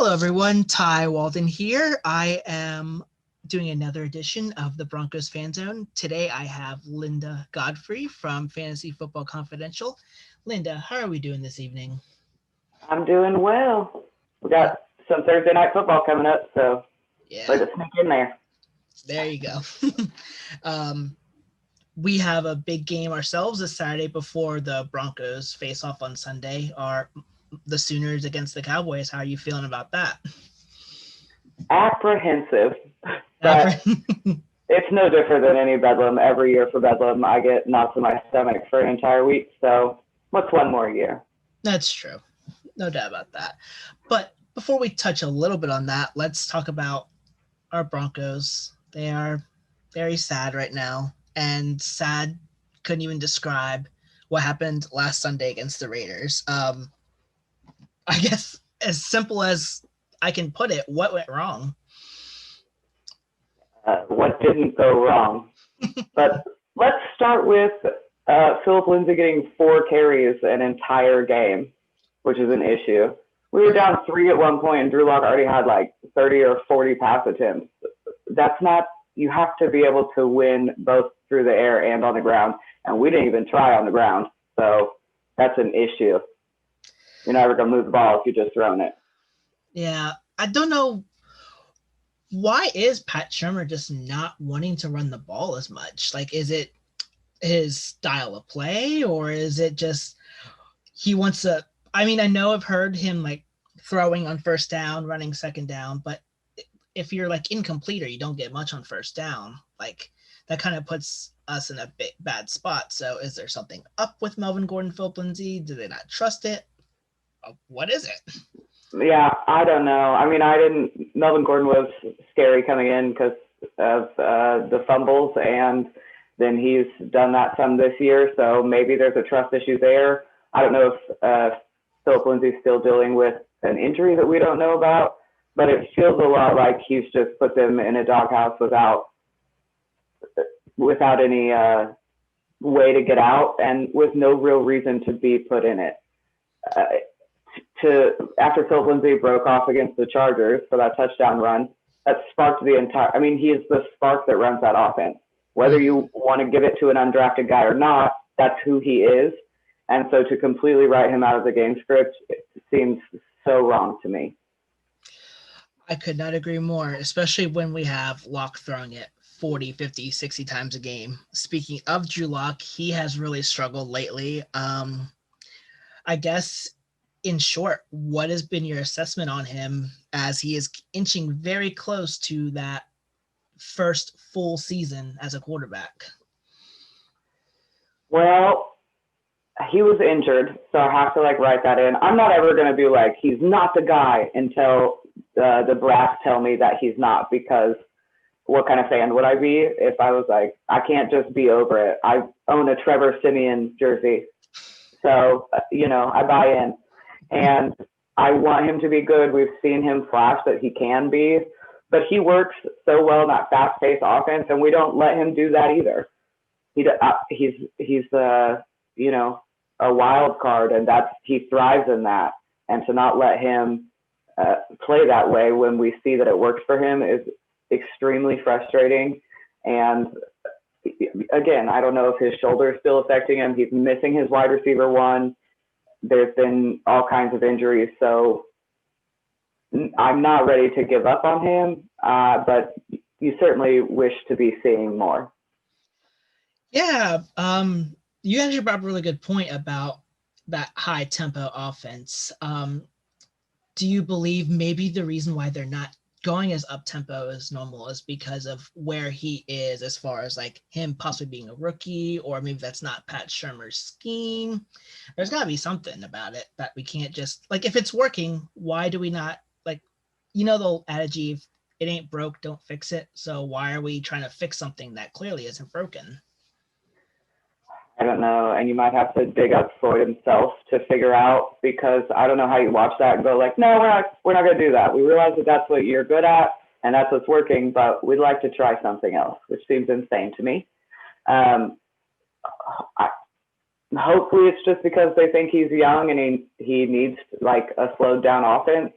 Hello, everyone. Ty Walden here. I am doing another edition of the Broncos Fan Zone. Today, I have Linda Godfrey from Fantasy Football Confidential. Linda, how are we doing this evening? I'm doing well. We got some Thursday night football coming up, so let Yeah, us sneak in there. there you go. um, we have a big game ourselves this Saturday before the Broncos face off on Sunday. Are the Sooners against the Cowboys? How are you feeling about that? Apprehensive, but it's no different than any Bedlam. Every year for Bedlam, I get knocked in my stomach for an entire week. So what's one more year? That's true. No doubt about that. But before we touch a little bit on that, let's talk about our Broncos. They are very sad right now, and sad couldn't even describe what happened last Sunday against the Raiders. I guess as simple as I can put it, what went wrong? What didn't go wrong? But let's start with Philip Lindsay getting 4 carries an entire game, which is an issue. We were down 3 at one point, and Drew Lock already had like 30 or 40 pass attempts. That's not, you have to be able to win both through the air and on the ground. And we didn't even try on the ground. So that's an issue. You're never going to move the ball if you're just throwing it. Yeah, I don't know. Why is Pat Shermer just not wanting to run the ball as much? Like, is it his style of play, or is it just he wants to? I mean, I know I've heard him like throwing on first down, running second down, but if you're like incomplete or you don't get much on first down, like that kind of puts us in a bad spot. So is there something up with Melvin Gordon, Philip Lindsay? Do they not trust it? What is it? Yeah, I don't know. I mean, Melvin Gordon was scary coming in because of the fumbles, and then he's done that some this year. So maybe there's a trust issue there. I don't know if Philip Lindsay's still dealing with an injury that we don't know about, but it feels a lot like he's just put them in a doghouse without any way to get out and with no real reason to be put in it. After Philip Lindsay broke off against the Chargers for that touchdown run, that sparked the entire. I mean, he is the spark that runs that offense. Whether you want to give it to an undrafted guy or not, that's who he is. And so to completely write him out of the game script seems so wrong to me. I could not agree more, especially when we have Locke throwing it 40, 50, 60 times a game. Speaking of Drew Lock, he has really struggled lately. I guess, in short, what has been your assessment on him as he is inching very close to that first full season as a quarterback? Well, he was injured, so I have to write that in. I'm not ever going to be like, he's not the guy until the brass tell me that he's not, because what kind of fan would I be if I was like, I can't just be over it. I own a Trevor Siemian jersey. So, I buy in. And I want him to be good. We've seen him flash that he can be, but he works so well in that fast-paced offense, and we don't let him do that either. He's a wild card, and he thrives in that. And to not let him play that way when we see that it works for him is extremely frustrating. And again, I don't know if his shoulder is still affecting him. He's missing his wide receiver one. There's been all kinds of injuries, so I'm not ready to give up on him, but you certainly wish to be seeing more. Yeah, you actually brought up a really good point about that high tempo offense. Do you believe maybe the reason why they're not going as up tempo as normal is because of where he is as far as like him possibly being a rookie, or maybe that's not Pat Shermer's scheme? There's got to be something about it that we can't just like, if it's working, why do we not, like, the old adage, if it ain't broke, don't fix it. So why are we trying to fix something that clearly isn't broken? I don't know, and you might have to dig up Floyd himself to figure out, because I don't know how you watch that and go like, no, we're not going to do that. We realize that that's what you're good at and that's what's working, but we'd like to try something else, which seems insane to me. Hopefully it's just because they think he's young and he needs a slowed down offense,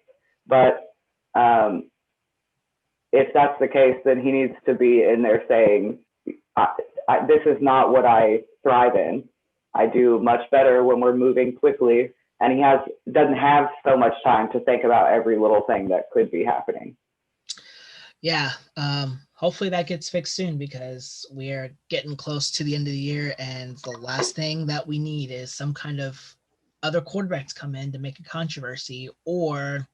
but If that's the case, then he needs to be in there saying, this is not what I thrive in. I do much better when we're moving quickly. And he doesn't have so much time to think about every little thing that could be happening. Yeah. Hopefully that gets fixed soon, because we're getting close to the end of the year, and the last thing that we need is some kind of other quarterbacks come in to make a controversy, or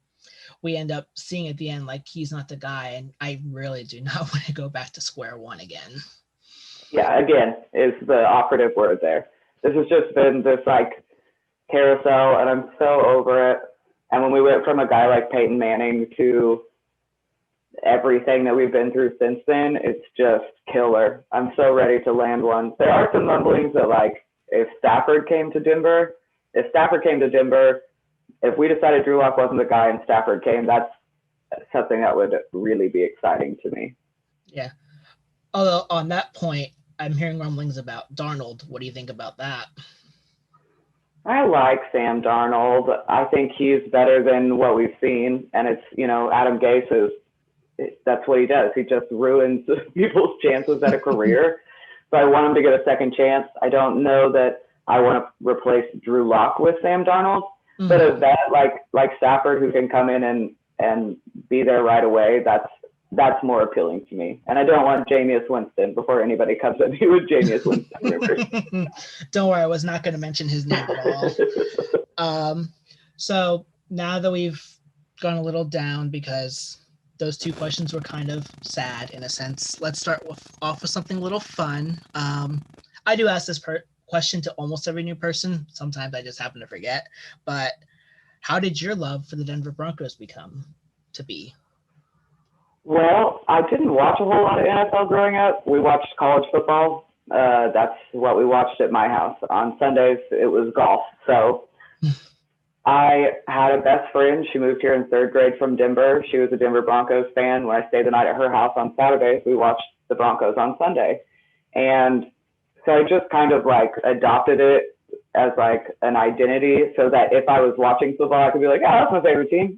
we end up seeing at the end like he's not the guy. And I really do not want to go back to square one again. Yeah, again, is the operative word there. This has just been this like carousel, and I'm so over it. And when we went from a guy like Peyton Manning to everything that we've been through since then, it's just killer. I'm so ready to land one. There are some rumblings that like if Stafford came to Denver, if we decided Drew Lock wasn't the guy and Stafford came, that's something that would really be exciting to me. Yeah. Although on that point, I'm hearing rumblings about Darnold. What do you think about that? I like Sam Darnold. I think he's better than what we've seen. And it's, Adam Gase that's what he does. He just ruins people's chances at a career. So I want him to get a second chance. I don't know that I want to replace Drew Lock with Sam Darnold, but a vet like Stafford who can come in and be there right away, that's more appealing to me. And I don't want Jameis Winston before anybody comes at me with Jameis Winston rumors. Don't worry, I was not going to mention his name at all. So now that we've gone a little down because those two questions were kind of sad in a sense, let's start off with something a little fun. I do ask this question to almost every new person. Sometimes I just happen to forget. But how did your love for the Denver Broncos become to be? Well, I didn't watch a whole lot of NFL growing up. We watched college football. That's what we watched at my house. On Sundays, it was golf. So I had a best friend. She moved here in third grade from Denver. She was a Denver Broncos fan. When I stayed the night at her house on Saturdays, we watched the Broncos on Sunday. And so I just kind of like adopted it as like an identity, so that if I was watching football, I could be like, oh, that's my favorite team,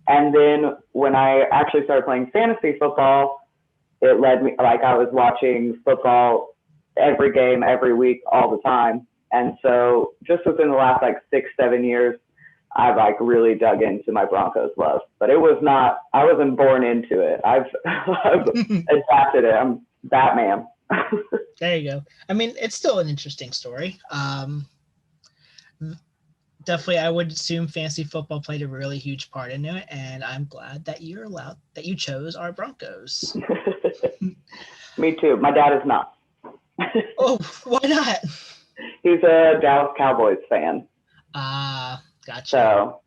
And then when I actually started playing fantasy football, it led me, like I was watching football every game, every week, all the time. And so just within the last like 6-7 years, I've like really dug into my Broncos love. But I wasn't born into it. I've adapted it. I'm Batman. There you go. I mean, it's still an interesting story. Definitely, I would assume fantasy football played a really huge part into it, and I'm glad that you chose our Broncos. Me too. My dad is not. Oh, why not? He's a Dallas Cowboys fan. Gotcha. So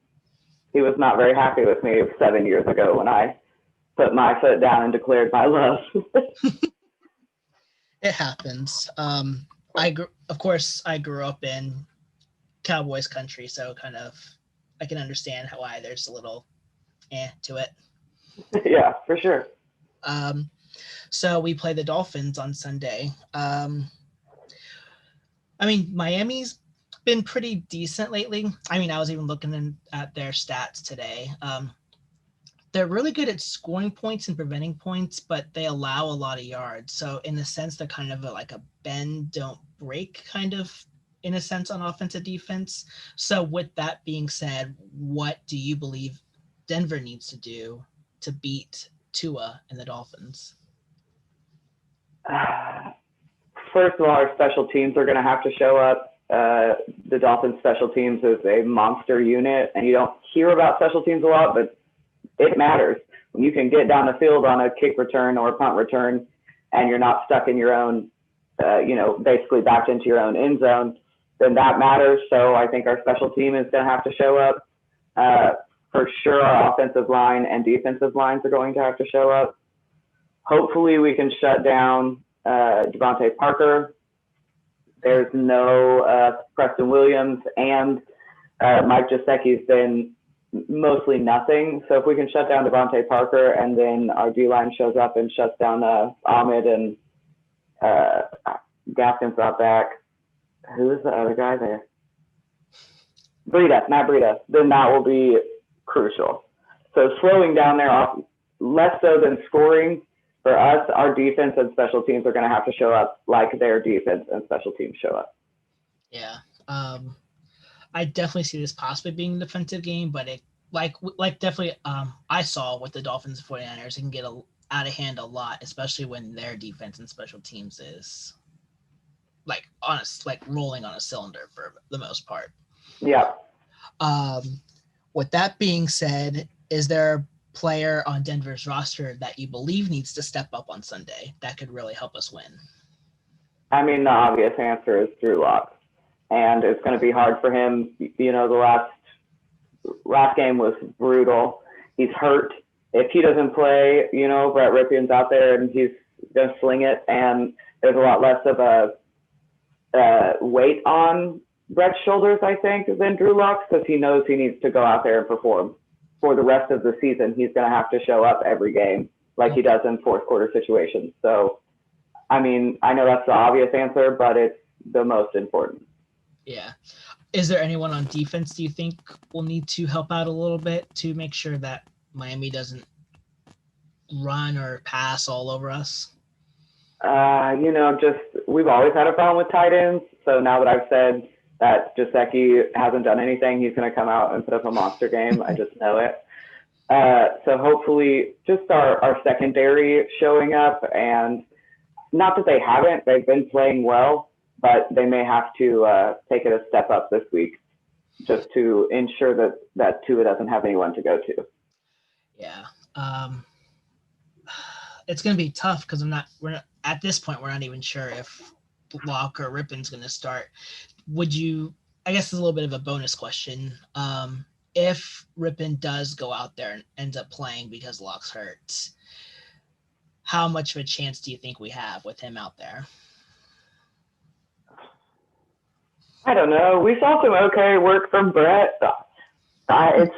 he was not very happy with me 7 years ago when I put my foot down and declared my love. It happens. I grew up in Cowboys country, so kind of I can understand why there's a little to it. Yeah, for sure. So we play the Dolphins on Sunday. I mean, Miami's been pretty decent lately. I mean, I was even looking at their stats today. They're really good at scoring points and preventing points, but they allow a lot of yards. So in a sense, they're kind of like a bend, don't break kind of, in a sense, on offensive defense. So with that being said, what do you believe Denver needs to do to beat Tua and the Dolphins? First of all, our special teams are going to have to show up. The Dolphins special teams is a monster unit, and you don't hear about special teams a lot, but it matters. When you can get down the field on a kick return or a punt return, and you're not stuck in your own, basically backed into your own end zone, then that matters. So I think our special team is going to have to show up. For sure, our offensive line and defensive lines are going to have to show up. Hopefully, we can shut down Devontae Parker. There's no Preston Williams, and Mike Gesicki's been mostly nothing. So if we can shut down Devontae Parker, and then our D-line shows up and shuts down Ahmed, and Gaskins brought back, who is the other guy there? Matt Breida. Then that will be crucial. So slowing down there, less so than scoring. For us, our defense and special teams are going to have to show up like their defense and special teams show up. Yeah. I definitely see this possibly being a defensive game, but it like definitely I saw with the Dolphins and 49ers, it can get out of hand a lot, especially when their defense and special teams is like rolling on a cylinder for the most part. Yeah. With that being said, is there a player on Denver's roster that you believe needs to step up on Sunday that could really help us win? I mean, the obvious answer is Drew Lock. And it's going to be hard for him. You know, the last game was brutal. He's hurt. If he doesn't play, you know, Brett Rippion's out there and he's going to sling it. And there's a lot less of a weight on Brett's shoulders, I think, than Drew Lock's, because he knows he needs to go out there and perform. For the rest of the season, he's going to have to show up every game like he does in fourth quarter situations. So, I mean, I know that's the obvious answer, but it's the most important. Yeah. Is there anyone on defense do you think will need to help out a little bit to make sure that Miami doesn't run or pass all over us? You know, we've always had a problem with tight ends. So now that I've said that Gesicki hasn't done anything, he's going to come out and put up a monster game. I just know it. So hopefully just our secondary showing up, and not that they haven't, they've been playing well, but they may have to take it a step up this week just to ensure that Tua doesn't have anyone to go to. Yeah. It's going to be tough because at this point, we're not even sure if Locke or Rippin's going to start. I guess it's a little bit of a bonus question. If Rippin does go out there and ends up playing because Locke's hurt, how much of a chance do you think we have with him out there? I don't know. We saw some okay work from Brett. It's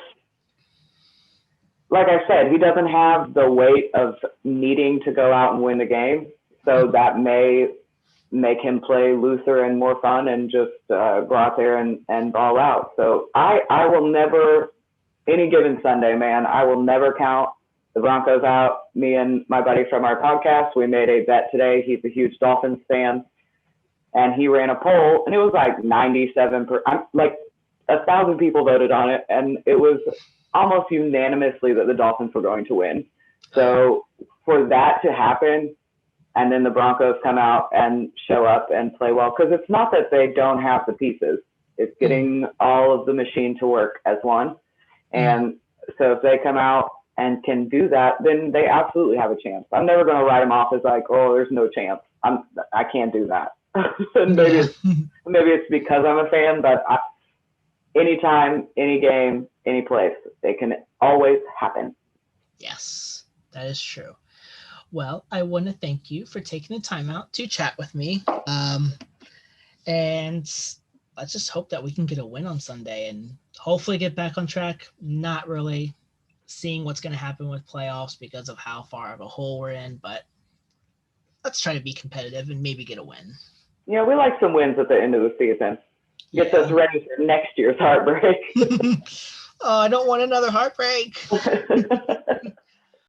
like I said, he doesn't have the weight of needing to go out and win the game. So that may make him play looser and more fun and just go out there and ball out. So I will never, any given Sunday, man, I will never count the Broncos out. Me and my buddy from our podcast, we made a bet today. He's a huge Dolphins fan. And he ran a poll, and it was like 97%, like 1,000 people voted on it, and it was almost unanimously that the Dolphins were going to win. So for that to happen, and then the Broncos come out and show up and play well, because it's not that they don't have the pieces. It's getting all of the machine to work as one. And so if they come out and can do that, then they absolutely have a chance. I'm never going to write them off as like, oh, there's no chance. I can't do that. maybe it's because I'm a fan, but anytime, any game, any place, it can always happen. Yes, that is true. Well, I want to thank you for taking the time out to chat with me. And let's just hope that we can get a win on Sunday and hopefully get back on track. Not really seeing what's going to happen with playoffs because of how far of a hole we're in, but let's try to be competitive and maybe get a win. Yeah, we like some wins at the end of the season. Get us ready for next year's heartbreak. Oh, I don't want another heartbreak.